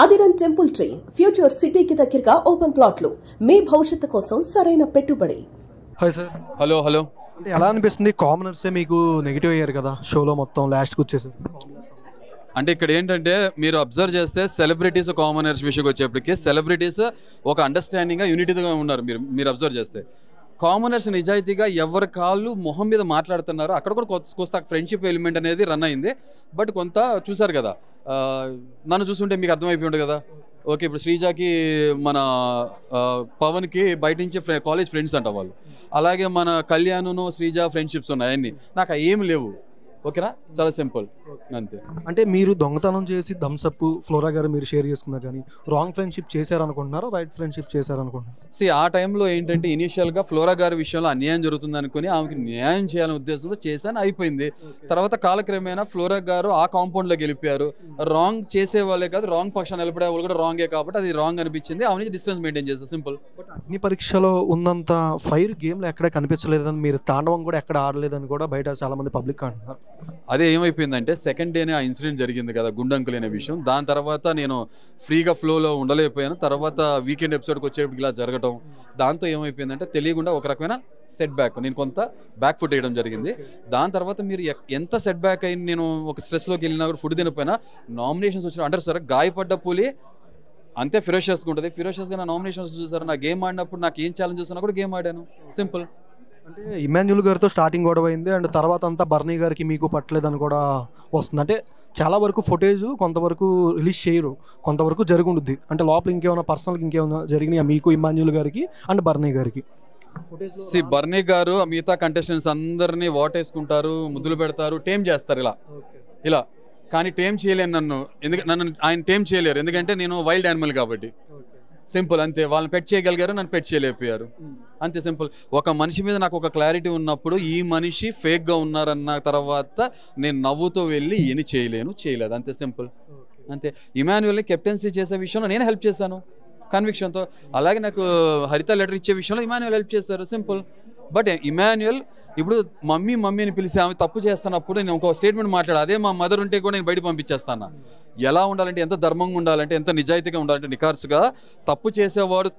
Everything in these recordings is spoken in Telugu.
ఆదిరన్ టెంపుల్ ట్రీ ఫ్యూచర్ సిటీకి దగ్గరగా ఓపెన్ ప్లాట్లు మీ భవిష్యత్తు కోసం సరైన పెట్టుబడి. Hi sir. Hello hello. అంటే ఎలా అనిపిస్తుంది, కామనర్సే మీకు నెగిటివ్ అయ్యారు కదా షోలో మొత్తం లాస్ట్కి వచ్చేసారు? అంటే ఇక్కడ ఏంటంటే మీరు అబ్జర్వ్ చేస్తే సెలబ్రిటీస్ కామనర్స్ విషయంకి వచ్చేప్పటికి సెలబ్రిటీస్ ఒక అండర్స్టాండింగ్గా యూనిటీగా ఉన్నారు. మీరు అబ్జర్వ్ చేస్తే కామనర్స్ నిజాయితీగా ఎవరి కాళ్ళు మొహం మీద మాట్లాడుతున్నారు. అక్కడ కూడా కొంత ఫ్రెండ్షిప్ ఎలిమెంట్ అనేది రన్ అయింది. బట్ కొంత చూసారు కదా, నన్ను చూస్తుంటే మీకు అర్థమైపోయి ఉంటుంది కదా. ఓకే, ఇప్పుడు శ్రీజాకి మన పవన్కి బయట నుంచి కాలేజ్ ఫ్రెండ్స్ అంట వాళ్ళు. అలాగే మన కళ్యాణ్ను శ్రీజా ఫ్రెండ్షిప్స్ ఉన్నాయి. అన్నీ నాకు ఏమి లేవు. ఓకేనా, చాలా సింపుల్ అంతే. అంటే మీరు దొంగతనం చేసి థమ్సప్ ఫ్లోరా గారు మీరు షేర్ చేసుకున్నారు, కానీ రాంగ్ ఫ్రెండ్షిప్ చేశారనుకుంటున్నారా, రైట్ ఫ్రెండ్షిప్ చేశారనుకుంటున్నారు? ఆ టైంలో ఏంటంటే ఇనీషియల్గా ఫ్లోరా గారి విషయంలో అన్యాయం జరుగుతుంది అనుకుని ఆమెకి న్యాయం చేయాలనే ఉద్దేశంతో చేశాను, అయిపోయింది. తర్వాత కాలక్రమేణా ఫ్లోరా గారు ఆ కాంపౌండ్లోకి వెళ్ళిపోయారు. రాంగ్ చేసే వాళ్ళే కాదు, రాంగ్ పక్షాన్ని నిలబడే వాళ్ళు కూడా రాంగే కాబట్టి అది రాంగ్ అనిపించింది. ఆమె నుంచి డిస్టెన్స్ మెయింటైన్ చేస్తారు, సింపుల్. బట్ అగ్ని పరీక్షలో ఉన్నంత ఫైర్ గేమ్లో ఎక్కడ కనిపించలేదని, మీరు తాండవం కూడా ఎక్కడ ఆడలేదని కూడా బయట చాలా మంది పబ్లిక్ అంటున్నారు. అదే ఏమైపోయిందంటే సెకండ్ డేనే ఆ ఇన్సిడెంట్ జరిగింది కదా, గుండంకులు అనే విషయం. దాని తర్వాత నేను ఫ్రీగా ఫ్లోలో ఉండలేకపోయాను. తర్వాత వీకెండ్ ఎపిసోడ్కి వచ్చేప్పటికి ఇలా జరగటం, దాంతో ఏమైపోయిందంటే తెలియకుండా ఒక రకమైన సెట్ బ్యాక్, నేను కొంత బ్యాక్ ఫుట్ వేయడం జరిగింది. దాని తర్వాత మీరు ఎంత సెట్ బ్యాక్ అయ్యి నేను ఒక స్ట్రెస్లోకి వెళ్ళినా కూడా ఫుడ్ తినకపోయినా నామినేషన్స్ వచ్చిన అంటారు సార్, గాయపడ్డ పులి అంతే ఫిరోషియస్గా ఉంటుంది. ఫిరోషియస్గా నా నామినేషన్స్ చూసారు. నా గేమ్ ఆడినప్పుడు నాకు ఏం ఛాలెంజ్ వస్తున్నా కూడా గేమ్ ఆడాను, సింపుల్. అంటే ఇమాన్యుల్ గారితో స్టార్టింగ్ గొడవ అయింది, అండ్ తర్వాత అంతా బర్నీ గారికి మీకు పట్టలేదని కూడా వస్తుంది. అంటే చాలా వరకు ఫుటేజ్ కొంతవరకు రిలీజ్ చేయరు, కొంతవరకు జరిగి ఉంటుంది. అంటే లోపల ఇంకేమైనా పర్సనల్గా ఇంకేమైనా జరిగినాయి మీకు ఇమాన్యుల్ గారికి అండ్ బర్నీ గారికి? బర్నీ గారు మిగతా కంటెస్టెంట్స్ అందరినీ ఓటేసుకుంటారు, ముద్దులు పెడతారు, టేమ్ చేస్తారు ఇలా. కానీ టేమ్ చేయలేను నన్ను, ఎందుకంటే నన్ను ఆయన టేమ్ చేయలేరు, ఎందుకంటే నేను వైల్డ్ యానిమల్ కాబట్టి. సింపుల్ అంతే. వాళ్ళని పెట్ చేయగలిగారు, నన్ను పెట్ చేయలేకపోయారు, అంతే సింపుల్. ఒక మనిషి మీద నాకు ఒక క్లారిటీ ఉన్నప్పుడు ఈ మనిషి ఫేక్గా ఉన్నారన్న తర్వాత నేను నవ్వుతో వెళ్ళి ఏమి చేయలేదు, అంతే సింపుల్ అంతే. ఇమాన్యుల్ని కెప్టెన్సీ చేసే విషయంలో నేను హెల్ప్ చేశాను కన్విక్షన్తో. అలాగే నాకు హరిత లెటర్ ఇచ్చే విషయంలో ఇమాన్యుల్ హెల్ప్ చేశారు, సింపుల్. బట్ ఇమాన్యుల్ ఇప్పుడు మమ్మీ అని పిలిచి ఆమె తప్పు చేస్తున్నప్పుడు నేను ఒక స్టేట్మెంట్ మాట్లాడు, అదే మా మదర్ ఉంటే కూడా నేను బయట పంపించేస్తాను. ఎలా ఉండాలంటే, ఎంత ధర్మంగా ఉండాలంటే, ఎంత నిజాయితీగా ఉండాలంటే, నిఖార్సుగా తప్పు చేసేవాడు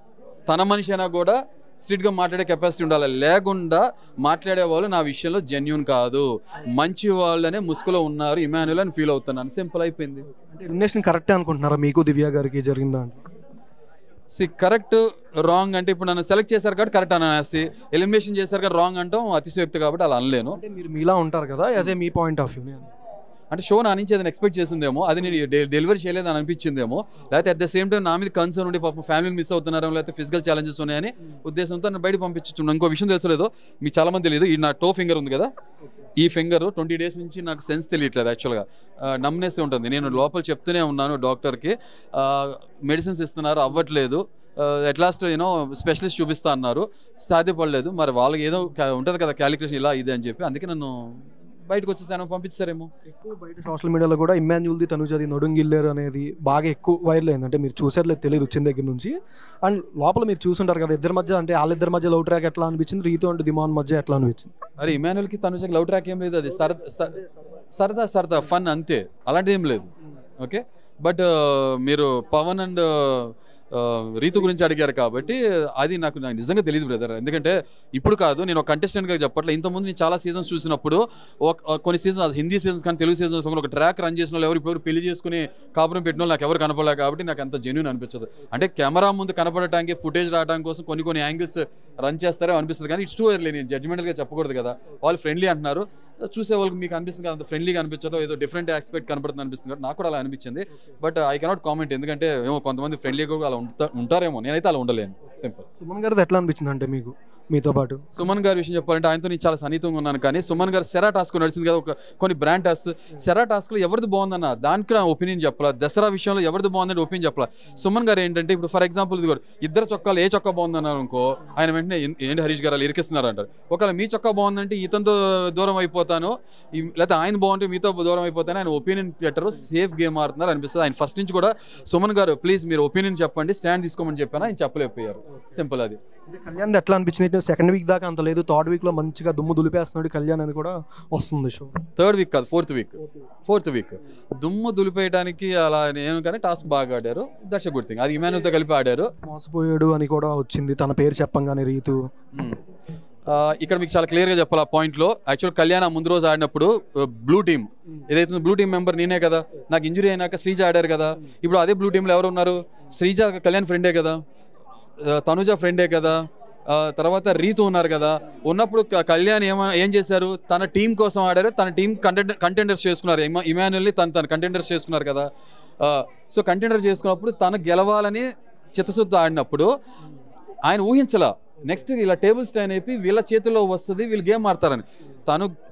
తన మనిషి అయినా కూడా స్ట్రిక్ట్గా మాట్లాడే కెపాసిటీ ఉండాలి. లేకుండా మాట్లాడేవాళ్ళు నా విషయంలో జెన్యూన్ కాదు, మంచి వాళ్ళనే ముసుగులో ఉన్నారు ఇమాన్యుల్ అని ఫీల్ అవుతున్నాను, సింపుల్ అయిపోయింది. అంటే ఎలిమినేషన్ కరెక్టే అనుకుంటున్నారా మీకు దివ్య గారికి జరిగిందా? కరెక్ట్ రాంగ్ అంటే ఇప్పుడు నన్ను సెలెక్ట్ చేశారు కాబట్టి కరెక్ట్ అనేసి, ఎలిమినేషన్ చేశారు కాబట్టి రాంగ్ అంటాం అతిశయోక్తి కాబట్టి అలా అనలేను. అంటే మీరు మీలా ఉంటారు కదా, as a me point of view, అంటే షో నా నుంచి ఏదైనా ఎక్స్పెక్ట్ చేసిందేమో, అది నేను డెలివరీ చేయలేదు అని అనిపించిందేమో, లేకపోతే అట్ ద సేమ్ టైం నా మీద కన్సర్న్ ఉండి పాపం ఫ్యామిలీని మిస్ అవుతున్నారో, లేకపోతే ఫిజికల్ ఛాలెంజెస్ ఉన్నాయని ఉద్దేశంతో నన్ను బయట పంపించున్నాను. ఇంకో విషయం తెలుసలేదు, మీకు చాలా మంది తెలియదు, ఈ నా టో ఫింగర్ ఉంది కదా, ఈ ఫింగర్ 20 days నుంచి నాకు సెన్స్ తెలియట్లేదు. యాక్చువల్గా నమ్నెస్ ఉంటుంది. నేను లోపల చెప్తూనే ఉన్నాను డాక్టర్కి, మెడిసిన్స్ ఇస్తున్నారు, అవ్వట్లేదు, ఎట్ లాస్ట్ స్పెషలిస్ట్ చూపిస్తా అన్నారు, సాధ్యపడలేదు. మరి వాళ్ళకి ఏదో ఉంటుంది కదా క్యాలిక్యులేషన్ ఇలా ఇది అని చెప్పి, అందుకే నన్ను బయటకు వచ్చేసాను, పంపించారేమో. ఎక్కువ బయట సోషల్ మీడియాలో కూడా ఇమాన్యుల్ది తనుజది నడుంగిల్లేరు అనేది బాగా ఎక్కువ వైరల్ అయింది. అంటే మీరు చూసారులేదు తెలియదు వచ్చిన దగ్గర నుంచి, అండ్ లోపల మీరు చూసుంటారు కదా ఇద్దరి మధ్య, అంటే వాళ్ళిద్దరి మధ్య లవ్ ట్రాక్ ఎట్లా అనిపించింది, రీతు అండ్ దిమాన్ మధ్య ఎట్లా అనిపించింది? అరే ఇమాన్యుల్కి తనుజకి లవ్ ట్రాక్ ఏం లేదు, అది సరదా ఫన్ అంతే, అలాంటిది ఏం లేదు. ఓకే, బట్ మీరు పవన్ అండ్ రీతు గురించి అడిగారు కాబట్టి అది నాకు నిజంగా తెలియదు బ్రదర్. ఎందుకంటే ఇప్పుడు కాదు, నేను ఒక కంటెస్టెంట్గా చెప్పట్లే, ఇంతకుముందు నేను చాలా సీజన్స్ చూసినప్పుడు కొన్ని సీజన్స్, హిందీ సీజన్స్ కానీ తెలుగు సీజన్స్ ఒక ట్రాక్ రన్ చేసిన వాళ్ళు ఎవరు పెళ్లి చేసుకుని కాపురం పెట్టిన వాళ్ళు నాకు ఎవరు కనపడలేదు కాబట్టి నాకు అంత జెన్యూన్ అనిపించదు. అంటే కెమెరా ముందు కనపడటానికి, ఫుటేజ్ రావడానికి కోసం కొన్ని యాంగిల్స్ రన్ చేస్తారో అనిపిస్తుంది, కానీ ఇట్స్ టూ ఎర్లీ. నేను జడ్జిమెంటల్గా చెప్పకూడదు కదా, వాళ్ళు ఫ్రెండ్లీ అంటున్నారు, చూసే వాళ్ళకి మీకు అనిపిస్తుంది కదా ఫ్రెండ్లీగా అనిపించదో, ఏదో డిఫరెంట్ ఆస్పెక్ట్ కనపడుతుంది అనిపిస్తుంది కాబట్టి నాకు కూడా అలా అనిపించింది. బట్ ఐ కెనాట్ కామెంట్, ఎందుకంటే ఏమో కొంతమంది ఫ్రెండ్లీగా కూడా అలా ఉంటారేమో, నేనైతే అలా ఉండలేను, సింపుల్. సుమన్ గారిది ఎట్లా అనిపించింది అంటే మీకు, మీతో పాటు? సుమన్ గారి విషయం చెప్పాలంటే ఆయనతో నేను చాలా సన్నిహితంగా ఉన్నాను, కానీ సుమన్ గారు సెరా టాస్క్ నడిచింది కదా, కొన్ని బ్రాండ్ టాస్క్, సెరా టాస్క్లో ఎవరిది బాగుందన్న దానికి నా ఒపీనియన్ చెప్పాలా, దసరా విషయంలో ఎవరిది బాగుందని ఒపీనియన్ చెప్పాలా. సుమన్ గారు ఏంటంటే ఇప్పుడు ఫర్ ఎగ్జాంపుల్ ఇది కూడా ఇద్దరు చొక్కాలు ఏ చొక్కా బాగుందన్నారు అనుకో, ఆయన వెంటనే ఏంటి హరీష్ గారు అలా ఇరికిస్తున్నారు అంటారు. ఒకవేళ మీ చొక్కా బాగుందంటే ఇతనితో దూరం అయిపోతాను, లేకపోతే ఆయన బాగుంటే మీతో దూరం అయిపోతాను, ఆయన ఒపీనియన్ పెట్టరు, సేఫ్ గేమ్ ఆడుతున్నారు అనిపిస్తుంది. ఆయన ఫస్ట్ నుంచి కూడా సుమన్ గారు ప్లీజ్ మీరు ఒపీనియన్ చెప్పండి, స్టాండ్ తీసుకోమని చెప్పాను, ఆయన చెప్పలేకపోయారు, సింపుల్ అది. కళ్యాణ్ ఎట్లా అనిపించింది? సెకండ్ వీక్ దాకా అంత లేదు, థర్డ్ వీక్ లో మంచిగా దుమ్ము దులిపేస్తున్నాడు కళ్యాణ్ అని కూడా వస్తుంది షో. థర్డ్ వీక్ కాదు, ఫోర్త్ వీక్ దుమ్ము దులిపేయడానికి అలా నేను కానీ టాస్క్ బాగా ఆడారు. That's a good thing. అది ఇమాన్యుల్తో కలిపి ఆడారు. మోసపోయాడు అని కూడా వచ్చింది తన పేరు చెప్పంగానే రీతు. ఇక్కడ మీకు చాలా క్లియర్గా చెప్పాలి ఆ పాయింట్లో. యాక్చువల్ కళ్యాణ్ ముందు రోజు ఆడినప్పుడు బ్లూ టీమ్ ఏదైతే బ్లూ టీమ్ మెంబర్ నేనే కదా, నాకు ఇంజురీ అయినాక శ్రీజ ఆడారు కదా. ఇప్పుడు అదే బ్లూ టీంలో ఎవరు ఉన్నారు? శ్రీజ కళ్యాణ్ ఫ్రెండే కదా, తనుజ ఫ్రెండే కదా, తర్వాత రీతు ఉన్నారు కదా. ఉన్నప్పుడు కళ్యాణ్ ఏం చేశారు? తన టీం కోసం ఆడారు, తన టీం కంటెండర్స్ చేసుకున్నారు. ఇమాన్యుల్ని తన కంటెండర్స్ చేసుకున్నారు కదా. సో కంటెండర్ చేసుకున్నప్పుడు తను గెలవాలని చిత్తశుద్ధి ఆడినప్పుడు ఆయన ఊహించలా నెక్స్ట్ ఇలా టేబుల్ స్టాండ్ అయిపోయి వీళ్ళ చేతుల్లో వస్తుంది, వీళ్ళు గేమ్ ఆడతారని.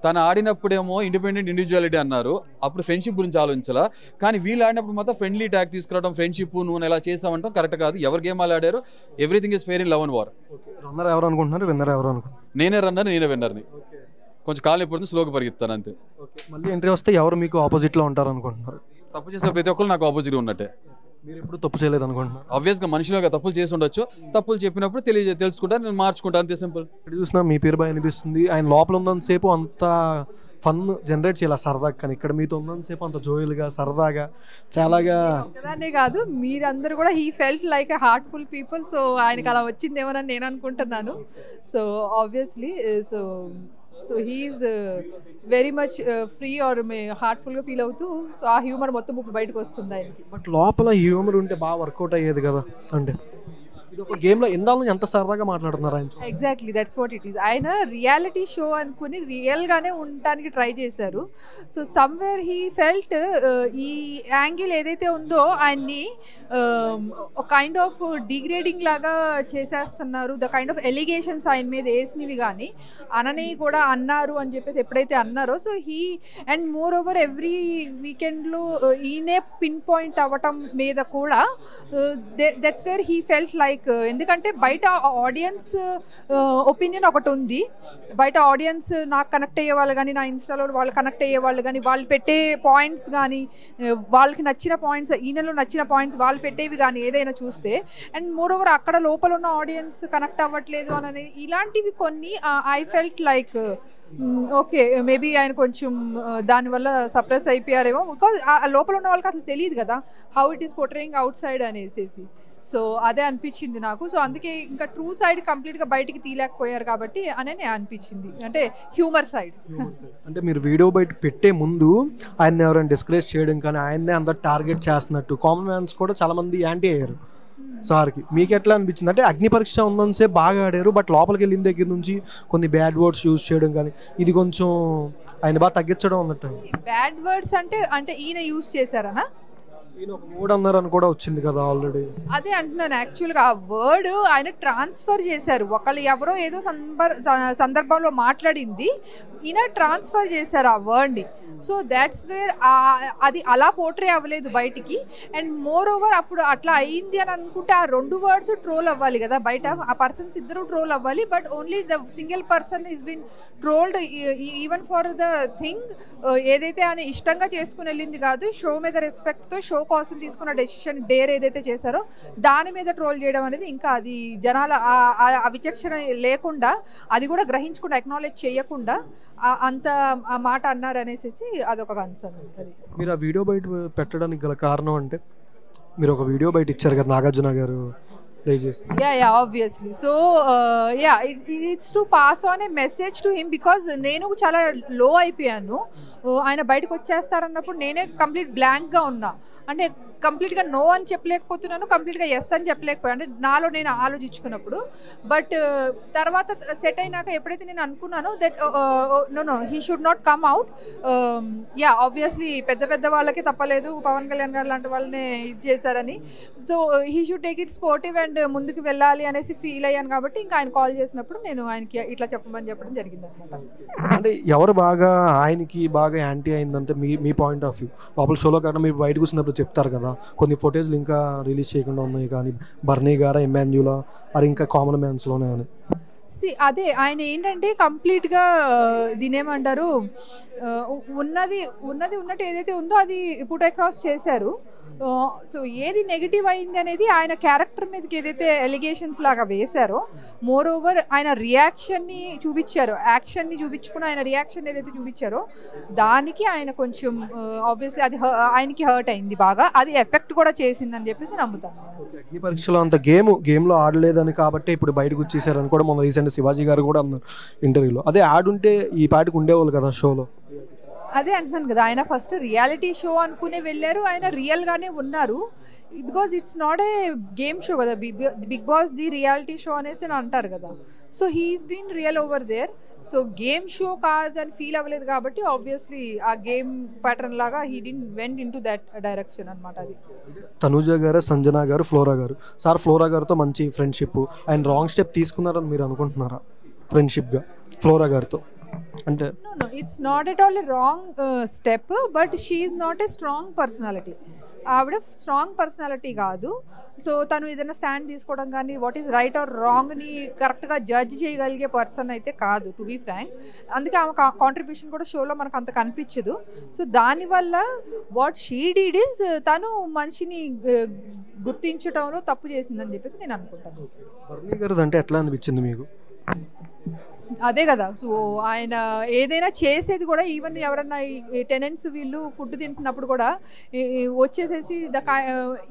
తను ఆడినప్పుడేమో ఇండిపెండెంట్ ఇండివిజువాలిటీ అన్నారు, అప్పుడు ఫ్రెండ్షిప్ గురించి ఆలోచించాలా. కానీ వీళ్ళు ఆడినప్పుడు మాత్రం ఫ్రెండ్లీ ట్యాక్ తీసుకురావడం, ఫ్రెండ్షిప్ నువ్వు ఎలా చేసామంటాం కరెక్ట్ కాదు. ఎవరు గేమ్ వాళ్ళు ఆడారు, everything is fair in love and war. Runner ఎవరు అనుకుంటున్నారు, విన్నర్ ఎవరు అనుకుంటున్నారు? నేనే రన్నర్, నేనే విన్నర్ని. కొంచెం కాలు ఎప్పుడు స్లోగా పరిగెత్తాను అంతే. మళ్ళీ ఎంట్రీ వస్తే ఎవరు మీకు ఆపోజిట్లో ఉంటారు అనుకుంటున్నారు? తప్పు చేసే ప్రతి ఒక్కరు నాకు ఆపోజిట్గా ఉన్నట్టే. మీరు ఎప్పుడు తప్పు చేయలేదు అనుకుంటున్నారు? ఆబ్వియస్గా మనిషిలోగా తప్పులు చేసి ఉండొచ్చు, తప్పులు చెప్పినప్పుడు తెలుసుకుంటా, నేను మార్చుకుంటా, అంతే సింపుల్. చూసినా మీ పేరు బాగా అనిపిస్తుంది. ఆయన లోపల ఉన్నంతసేపు అంత ఫన్ జనరేట్ చేయాలి సరదాగా, కానీ ఇక్కడ మీతో ఉన్నంతసేపు అంత జోయల్గా సరదాగా చాలాగా. అదే కాదు, మీరందరూ కూడా he felt like a hurtful people. So ఆయనకి అలా వచ్చిందేమోనని నేను అనుకుంటున్నాను. So obviously so he's very much free or హార్ట్ఫుల్గా ఫీల్ అవుతూ సో ఆ హ్యూమర్ మొత్తం ఇప్పుడు బయటకు వస్తుంది ఆయనకి. బట్ లోపల హ్యూమర్ ఉంటే బాగా వర్కౌట్ అయ్యేది కదా. అంటే ఇది ఒక గేమ్లో ఎందాలను ఎంత సరదాగా మాట్లాడుతున్నారు ఆయన. Exactly that's what it is. ఆయన రియాలిటీ షో అనుకుని రియల్గానే ఉండటానికి ట్రై చేశారు. సో సమ్వేర్ హీ ఫెల్ట్ ఈ యాంగిల్ ఏదైతే ఉందో ఆయన్ని ఒక కైండ్ ఆఫ్ డిగ్రేడింగ్ లాగా చేసేస్తున్నారు. ద కైండ్ ఆఫ్ ఎలిగేషన్స్ ఆయన మీద వేసినవి కానీ అనని కూడా అన్నారు అని చెప్పేసి ఎప్పుడైతే అన్నారో, so he and moreover every వీకెండ్లో ఈయనే పిన్ పాయింట్ అవ్వటం మీద కూడా that's where he felt like. ఎందుకంటే బయట ఆడియన్స్ ఒపీనియన్ ఒకటి ఉంది, బయట ఆడియన్స్ నాకు కనెక్ట్ అయ్యే వాళ్ళు కానీ, నా ఇన్స్టాలో వాళ్ళు కనెక్ట్ అయ్యే వాళ్ళు కానీ, వాళ్ళు పెట్టే పాయింట్స్ కానీ, వాళ్ళకి నచ్చిన పాయింట్స్, ఈయనలో నచ్చిన పాయింట్స్ వాళ్ళు పెట్టేవి కానీ ఏదైనా చూస్తే, అండ్ మోర్ ఓవర్ అక్కడ లోపల ఉన్న ఆడియన్స్ కనెక్ట్ అవ్వట్లేదు అని ఇలాంటివి కొన్ని I felt like okay maybe ఆయన కొంచెం దానివల్ల సప్రెస్ అయిపోయారేమో. బికాజ్ లోపల ఉన్న వాళ్ళకి అసలు తెలియదు కదా how it is portraying out side అనేసి. సో అదే అనిపించింది నాకు. సో అందుకే ఇంకా ట్రూ సైడ్ కంప్లీట్గా బయటికి తీయలేకపోయారు కాబట్టి అనే అనిపించింది, అంటే హ్యూమర్ సైడ్. అంటే మీరు వీడియో బయట పెట్టే ముందు ఆయన ఎవరైనా డిస్కరేజ్ చేయడం కానీ ఆయన్నే అందరు టార్గెట్ చేస్తున్నట్టు కామన్ మ్యాన్స్ కూడా చాలా మంది యాంటీ అయ్యారు సార్కి. మీకు ఎట్లా అనిపించింది? అంటే అగ్ని పరీక్ష ఉందనిసే బాగా ఆడారు, బట్ లోపలికి వెళ్ళిన దగ్గర నుంచి కొన్ని బ్యాడ్ వర్డ్స్ యూజ్ చేయడం కానీ ఇది కొంచెం ఆయన బాగా తగ్గించడం అన్నట్టు. బ్యాడ్ వర్డ్స్ అంటే ఈయన యూజ్ చేశారనా? ఈయన ఒక వర్డ్ అన్నారని కూడా వచ్చింది కదా ఆల్రెడీ. అదే అంటున్నాను, యాక్చువల్గా ఆ వర్డ్ ఆయన ట్రాన్స్ఫర్ చేశారు. ఒకళ్ళు ఎవరో ఏదో సందర్భంలో మాట్లాడింది ఈయన ట్రాన్స్ఫర్ చేశారు ఆ వర్డ్ని. సో దాట్స్ వేర్ అది అలా పోర్ట్రే అవ్వలేదు బయటికి. అండ్ మోర్ ఓవర్ అప్పుడు అట్లా అయింది అని అనుకుంటే ఆ రెండు వర్డ్స్ ట్రోల్ అవ్వాలి కదా బయట, ఆ పర్సన్స్ ఇద్దరు ట్రోల్ అవ్వాలి. But only the single person is been trolled even for the thing ఏదైతే ఆయన ఇష్టంగా చేసుకుని వెళ్ళింది కాదు, షో మీద రెస్పెక్ట్తో షో కోసం తీసుకున్న డెసిషన్ డేర్ ఏదైతే చేశారో దాని మీద ట్రోల్ చేయడం అనేది ఇంకా అది జనాల ఆ విచక్షణ లేకుండా, అది కూడా గ్రహించకుండా, అక్నాలెడ్జ్ చేయకుండా అంత ఆ మాట అన్నారు అనేసి అదొక కన్సర్న్. అది మీరు ఆ వీడియో బయట పెట్టడానికి గల కారణం అంటే మీరు ఒక వీడియో బయట ఇచ్చారు కదా నాగార్జున గారు ప్లే చేసి. Yeah obviously. So yeah it's to pass on a message to him, because నేను చాలా లో అయిపోయాను. ఆయన బయటకు వచ్చేస్తారన్నప్పుడు నేనే కంప్లీట్ బ్లాంక్గా ఉన్నా. అంటే కంప్లీట్గా నో అని చెప్పలేకపోతున్నాను, కంప్లీట్గా ఎస్ అని చెప్పలేకపోయాను, అంటే నాలో నేను ఆలోచించుకున్నప్పుడు. బట్ తర్వాత సెట్ అయినాక ఎప్పుడైతే నేను అనుకున్నానో that no he should not come out. Yeah obviously పెద్ద వాళ్ళకి తప్పలేదు, పవన్ కళ్యాణ్ గారు లాంటి వాళ్ళనే ఇది చేశారని. So he should take it sportive and ముందుకు వెళ్ళాలి అనేసి ఫీల్ అయ్యాను. కాబట్టి ఇంకా ఆయన కాల్ చేసినప్పుడు నేను ఆయనకి ఇట్లా చెప్పమని చెప్పడం జరిగింది అనమాట. అంటే ఎవరు బాగా ఆయనకి బాగా యాంటీ అయిందంటే మీ పాయింట్ ఆఫ్ వ్యూ లోపల షోలో కాకుండా మీరు బయట కూర్చున్నప్పుడు చెప్తారు కదా కొన్ని ఫొటేజ్లు ఇంకా రిలీజ్ చేయకుండా ఉన్నాయి కానీ బర్నీ గారా, ఇమాన్యులా, అది ఇంకా కామన్ మ్యాన్స్లోనే అని. అదే ఆయన ఏంటంటే కంప్లీట్గా దీని ఏమంటారు ఉన్నది ఉన్నట్టు ఏదైతే ఉందో అది పుట్ అక్రాస్ చేశారు. సో ఏది నెగిటివ్ అయింది అనేది ఆయన క్యారెక్టర్ మీదకి ఏదైతే ఎలిగేషన్స్ లాగా వేశారో, మోర్ ఓవర్ ఆయన రియాక్షన్ని చూపించారో, యాక్షన్ని చూపించుకుని ఆయన రియాక్షన్ ఏదైతే చూపించారో దానికి ఆయన కొంచెం ఆబ్వియస్లీ అది ఆయనకి హర్ట్ అయింది బాగా, అది ఎఫెక్ట్ కూడా చేసిందని చెప్పేసి నమ్ముతాను. అగ్ని పరీక్షలో అంత గేమ్లో ఆడలేదని కాబట్టి ఇప్పుడు బయటకు వచ్చేసారని కూడా మొన్న రీసెంట్ శివాజీ గారు కూడా అన్నారు ఇంటర్వ్యూలో. అదే ఆడుంటే ఈ పాటికి ఉండేవాళ్ళు కదా షోలో. అదే అంటున్నాను కదా, ఆయన ఫస్ట్ రియాలిటీ షో అనుకునే వెళ్ళారు, ఆయన రియల్గానే ఉన్నారు. Because it's not a game show కదా, Bigg Boss the reality show అనేసి అంటారు కదా. So he's been real over there. So game show కాదని ఫీల్ అవ్వలేదు కాబట్టి ఆబ్వియస్లీ ఆ గేమ్ ప్యాటర్న్ లాగా he did went into that direction అనమాట. అది తనూజ గారు, సంజన గారు, ఫ్లోరా గారు. సార్ ఫ్లోరా గారితో మంచి ఫ్రెండ్షిప్, ఆయన రాంగ్ స్టెప్ తీసుకున్నారని మీరు అనుకుంటున్నారా ఫ్రెండ్షిప్గా ఫ్లోరా గారితో? అంటే no, it's not at all a wrong step, but she is not a strong personality. ఆవిడ స్ట్రాంగ్ పర్సనాలిటీ కాదు. సో తను ఏదైనా స్టాండ్ తీసుకోవడం కానీ వాట్ ఈస్ రైట్ ఆర్ రాంగ్ని కరెక్ట్గా జడ్జ్ చేయగలిగే పర్సన్ అయితే కాదు, టు బీ ఫ్రాంక్. అందుకే ఆమె కాంట్రిబ్యూషన్ కూడా షోలో మనకు అంత కనిపించదు. సో దానివల్ల వాట్ షీ డిడ్ ఇస్ తను మనిషిని గుర్తించడంలో తప్పు చేసిందని చెప్పేసి నేను అనుకుంటాను. బర్నీ గారు అంటే ఎట్లా అనిపించింది మీకు? అదే కదా, సో ఆయన ఏదైనా చేసేది కూడా ఈవెన్ ఎవరన్నా టెనెంట్స్ వీళ్ళు ఫుడ్ తింటున్నప్పుడు కూడా వచ్చేసేసి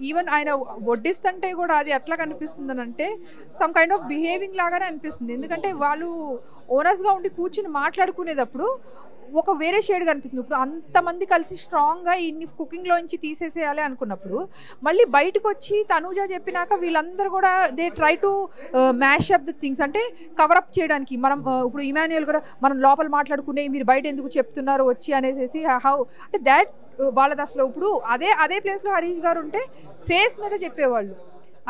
ఈవెన్ ఆయన వడ్డిస్తుంటే కూడా అది ఎట్లా కనిపిస్తుంది అని అంటే సమ్ కైండ్ ఆఫ్ బిహేవింగ్ లాగానే అనిపిస్తుంది. ఎందుకంటే వాళ్ళు ఓనర్స్గా ఉండి కూర్చుని మాట్లాడుకునేటప్పుడు ఒక వేరే షేడ్ కనిపిస్తుంది. ఇప్పుడు అంతమంది కలిసి స్ట్రాంగ్గా ఇన్ని కుకింగ్లోంచి తీసేసేయాలి అనుకున్నప్పుడు మళ్ళీ బయటకు వచ్చి తనూజ చెప్పినాక వీళ్ళందరూ కూడా they try to mash up the things, అంటే కవరప్ చేయడానికి. మనం ఇప్పుడు ఇమాన్యుయల్ కూడా మనం లోపల మాట్లాడుకునే మీరు బయట ఎందుకు చెప్తున్నారు వచ్చి అనేసి హౌ అంటే దాట్ వాళ్ళది అసలు. ఇప్పుడు అదే ప్లేస్లో హరీష్ గారు ఉంటే ఫేస్ మీద చెప్పేవాళ్ళు,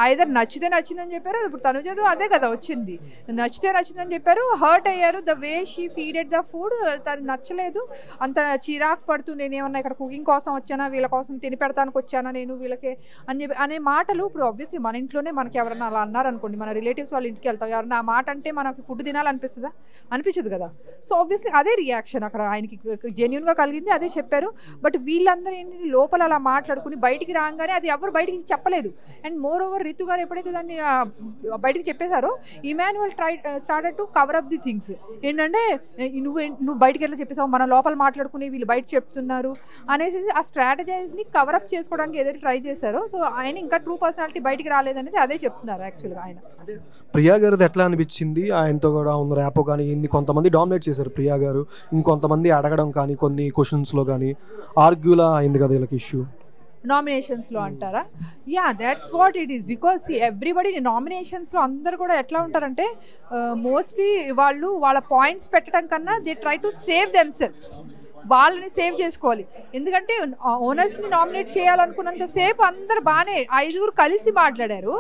ఐదర్ నచ్చితే నచ్చిందని చెప్పారు. ఇప్పుడు తనుజతో అదే కదా వచ్చింది, నచ్చితే నచ్చిందని చెప్పారు, హర్ట్ అయ్యారు. The way she feeded the food తను నచ్చలేదు, అంత చిరాకు పడుతూ నేనేమన్నా ఇక్కడ కుకింగ్ కోసం వచ్చానా, వీళ్ళ కోసం తిని పెడతానికి వచ్చానా నేను వీళ్ళకి అని చెప్పి అనే మాటలు. ఇప్పుడు ఆబ్వియస్లీ మన ఇంట్లోనే మనకి ఎవరన్నా అలా అన్నారనుకోండి, మన రిలేటివ్స్ వాళ్ళ ఇంటికి వెళ్తాం, ఎవరన్నా ఆ మాట అంటే మనకి ఫుడ్ తినాలనిపిస్తుందా? అనిపించదు కదా. సో ఆబ్వియస్లీ అదే రియాక్షన్ అక్కడ ఆయనకి జెన్యున్గా కలిగింది, అదే చెప్పారు. బట్ వీళ్ళందరూ ఏంటి లోపల అలా మాట్లాడుకుని బయటికి రాగానే అది ఎవరు బయటికి చెప్పలేదు. అండ్ మోర్ ఓవర్ రితు గారు ఎప్పుడైతే దాన్ని బయటకు చెప్పేశారో Emmanuel started to cover up the things. ఏంటంటే నువ్వు బయటకి వెళ్ళి చెప్పేసావు, మన లోపల మాట్లాడుకుని వీళ్ళు బయట చెప్తున్నారు అనేసి ఆ స్ట్రాటజైజ్ని కవరప్ చేసుకోవడానికి ఏదైతే ట్రై చేశారో, సో ఆయన ఇంకా ట్రూ పర్సనాలిటీ బయటికి రాలేదనేది అదే చెప్తున్నారు యాక్చువల్గా ఆయన. ప్రియా గారిది ఎట్లా అనిపించింది? ఆయనతో కూడా ఉన్న ర్యాపో కానీ ఇన్ని కొంతమంది డామినేట్ చేశారు ప్రియా గారు, ఇంకొంతమంది అడగడం కానీ కొన్ని క్వశ్చన్స్లో కానీ ఆర్గ్యూలా అయింది కదా వీళ్ళకి ఇష్యూ నామినేషన్స్లో అంటారా? Yeah, that's what it is. Because everybody నామినేషన్స్లో అందరు కూడా ఎట్లా ఉంటారంటే మోస్ట్లీ వాళ్ళు వాళ్ళ పాయింట్స్ పెట్టడం కన్నా they try to save themselves, వాళ్ళని సేవ్ చేసుకోవాలి. ఎందుకంటే ఓనర్స్ని నామినేట్ చేయాలనుకున్నంతసేపు అందరు బాగానే 5 కలిసి మాట్లాడారు.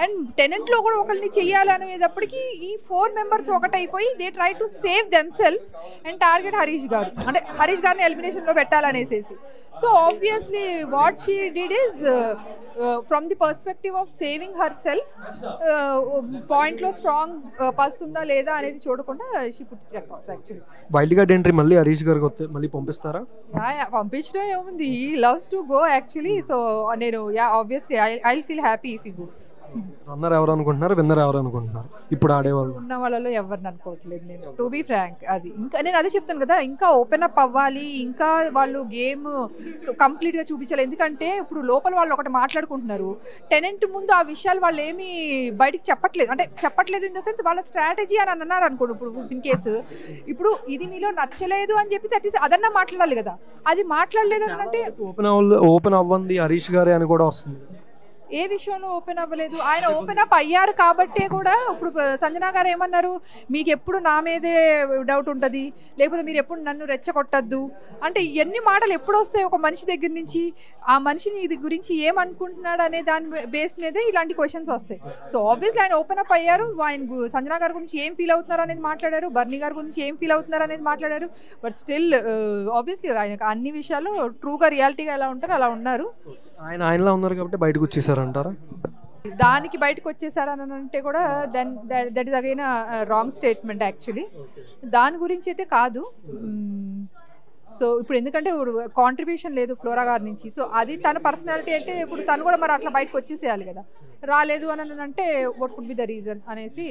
అండ్ టెనెంట్లో కూడా ఒకరిని చెయ్యాలనేటప్పటికీ ఈ 4 మెంబర్స్ ఒకటైపోయి they try to save themselves and target Harish garu, అంటే హరీష్ గారిని ఎలిమినేషన్లో పెట్టాలనేసేసి. So obviously what she did is from the perspective of saving herself, పాయింట్లో స్ట్రాంగ్ పల్స్ ఉందా లేదా అనేది చూడకుండా she put it across. Actually wild card entry మళ్ళీ హరీష్ గారికి వస్తే మళ్ళీ పంపిస్తారా? పంపించడం ఏముంది, he loves to go actually. So నేను obviously I feel happy if he goes. Runner ఎవరు అనుకుంటున్నారు, విన్నర్ ఎవరు అనుకుంటున్నారు? ఇప్పుడు ఆడేవాళ్ళు ఉన్న వాళ్ళలో ఎవరిని అనుకోవట్లేదు నేను, టు బీ ఫ్రాంక్. అది ఇంకా నేను అదే చెప్తాను కదా, ఇంకా ఓపెన్ అప్ అవ్వాలి, ఇంకా వాళ్ళు గేమ్ కంప్లీట్గా చూపించాలి. ఎందుకంటే ఇప్పుడు లోపల వాళ్ళు ఒకటి మాట్లాడుకుంటున్నారు, టెనెంట్ ముందు ఆ విషయాలు వాళ్ళు ఏమీ బయటికి చెప్పట్లేదు. అంటే చెప్పట్లేదు ఇన్ ద సెన్స్ వాళ్ళ స్ట్రాటజీ అని అన్నారు అనుకోండి. ఇప్పుడు ఇన్ కేసు ఇప్పుడు ఇది మీలో నచ్చలేదు అని చెప్పి అట్లీస్ట్ అదన్నా మాట్లాడాలి కదా, అది మాట్లాడలేదు అంటే ఓపెన్ అవ్వండి హరీష్ గారే అని కూడా వస్తుంది. ఏ విషయంలో ఓపెన్ అవ్వలేదు, ఆయన ఓపెన్ అప్ అయ్యారు కాబట్టే కూడా. ఇప్పుడు సంజన గారు ఏమన్నారు, మీకు ఎప్పుడు నా మీదే డౌట్ ఉంటుంది, లేకపోతే మీరు ఎప్పుడు నన్ను రెచ్చగొట్టద్దు అంటే ఎన్ని మాటలు ఎప్పుడు వస్తాయి ఒక మనిషి దగ్గర నుంచి, ఆ మనిషిని ఇది గురించి ఏమనుకుంటున్నాడు అనే దాని బేస్ మీదే ఇలాంటి క్వశ్చన్స్ వస్తాయి. సో ఆబ్వియస్లీ ఆయన ఓపెన్ అప్ అయ్యారు, ఆయన సంజన గారి గురించి ఏం ఫీల్ అవుతున్నారు అనేది మాట్లాడారు, బర్నీ గారి గురించి ఏం ఫీల్ అవుతున్నారు అనేది మాట్లాడారు. బట్ స్టిల్ ఆబ్వియస్లీ ఆయన అన్ని విషయాల్లో ట్రూగా రియాలిటీగా ఎలా ఉంటారో అలా ఉన్నారు. ఆయనలా ఉన్నారు కాబట్టి బయటకు వచ్చేసారంటారా? దానికి బయటకు వచ్చేసారని అంటే కూడా then that is again wrong statement actually. దాని గురించి అయితే కాదు. సో ఇప్పుడు ఎందుకంటే ఇప్పుడు కాంట్రిబ్యూషన్ లేదు ఫ్లోరా గారి నుంచి, సో అది తన పర్సనాలిటీ అంటే ఇప్పుడు తను కూడా మరి అట్లా బయటకు వచ్చేసేయాలి కదా. రాలేదు అని అంటే what could be the reason అనేసి,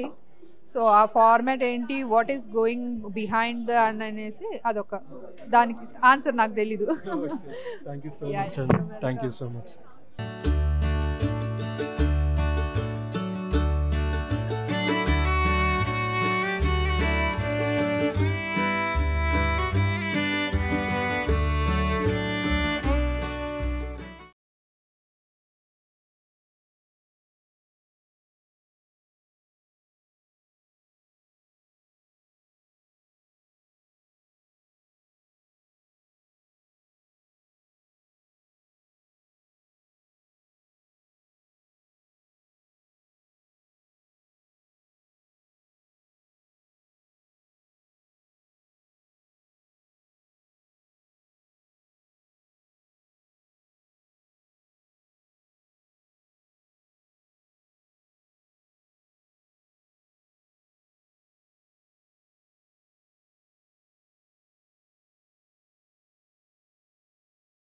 సో ఆ ఫార్మాట్ ఏంటి, what is going behind the అనేసి అదొక దానికి ఆన్సర్ నాకు తెలీదు. Thank you so much.